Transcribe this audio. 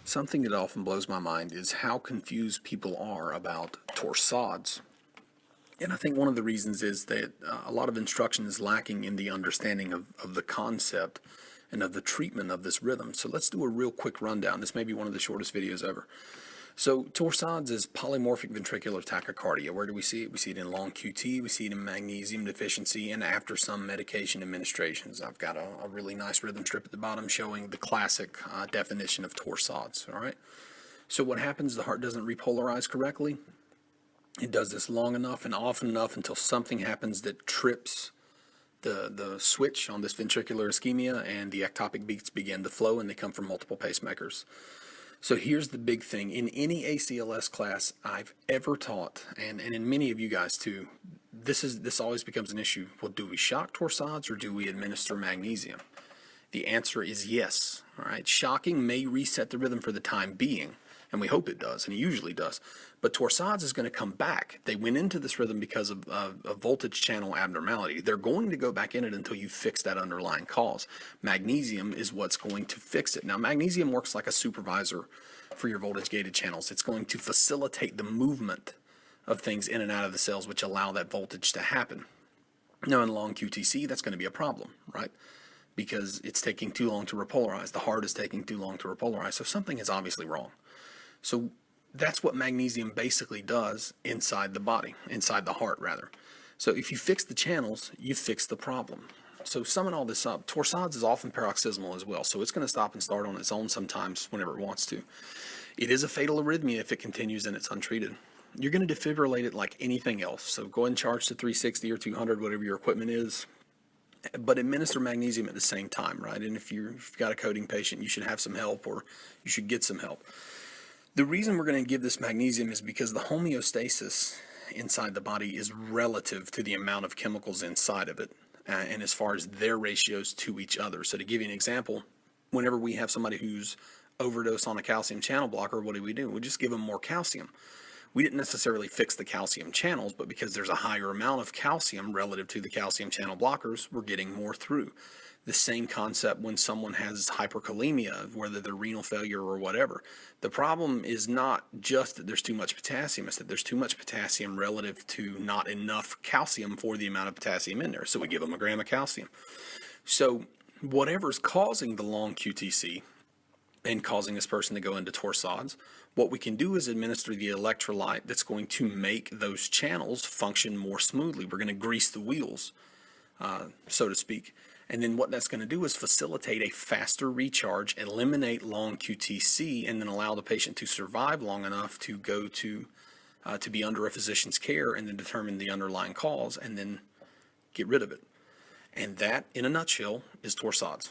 Something that often blows my mind is how confused people are about torsades. And I think one of the reasons is that a lot of instruction is lacking in the understanding of the concept and of the treatment of this rhythm. So let's do a real quick rundown. This may be one of the shortest videos ever. So torsades is polymorphic ventricular tachycardia. Where do we see it? We see it in long QT, we see it in magnesium deficiency, and after some medication administrations. I've got a really nice rhythm strip at the bottom showing the classic definition of torsades. All right. So what happens? The heart doesn't repolarize correctly. It does this long enough and often enough until something happens that trips the switch on this ventricular ischemia, and the ectopic beats begin to flow, and they come from multiple pacemakers. So here's the big thing. In any ACLS class I've ever taught, and in many of you guys too, this always becomes an issue. Well, do we shock torsades or do we administer magnesium? The answer is yes. All right. Shocking may reset the rhythm for the time being, and we hope it does, and it usually does. But torsades is going to come back. They went into this rhythm because of a voltage channel abnormality. They're going to go back in it until you fix that underlying cause. Magnesium is what's going to fix it. Now, magnesium works like a supervisor for your voltage-gated channels. It's going to facilitate the movement of things in and out of the cells, which allow that voltage to happen. Now, in long QTC, that's going to be a problem, right? Because it's taking too long to repolarize. The heart is taking too long to repolarize. So something is obviously wrong. So that's what magnesium basically does inside the body, inside the heart rather. So if you fix the channels, you fix the problem. So summing all this up, torsades is often paroxysmal as well. So it's going to stop and start on its own sometimes whenever it wants to. It is a fatal arrhythmia if it continues and it's untreated. You're going to defibrillate it like anything else. So go ahead and charge to 360 or 200, whatever your equipment is. But administer magnesium at the same time, right? And if you've got a coding patient, you should have some help, or you should get some help. The reason we're going to give this magnesium is because the homeostasis inside the body is relative to the amount of chemicals inside of it, and as far as their ratios to each other. So to give you an example, whenever we have somebody who's overdosed on a calcium channel blocker, what do? We just give them more calcium. We didn't necessarily fix the calcium channels, but because there's a higher amount of calcium relative to the calcium channel blockers, we're getting more through. The same concept when someone has hyperkalemia, whether they're renal failure or whatever. The problem is not just that there's too much potassium, it's that there's too much potassium relative to not enough calcium for the amount of potassium in there. So we give them a gram of calcium. So whatever's causing the long QTC and causing this person to go into torsades, what we can do is administer the electrolyte that's going to make those channels function more smoothly. We're going to grease the wheels, so to speak. And then what that's going to do is facilitate a faster recharge, eliminate long QTC, and then allow the patient to survive long enough to go to be under a physician's care, and then determine the underlying cause and then get rid of it. And that, in a nutshell, is torsades.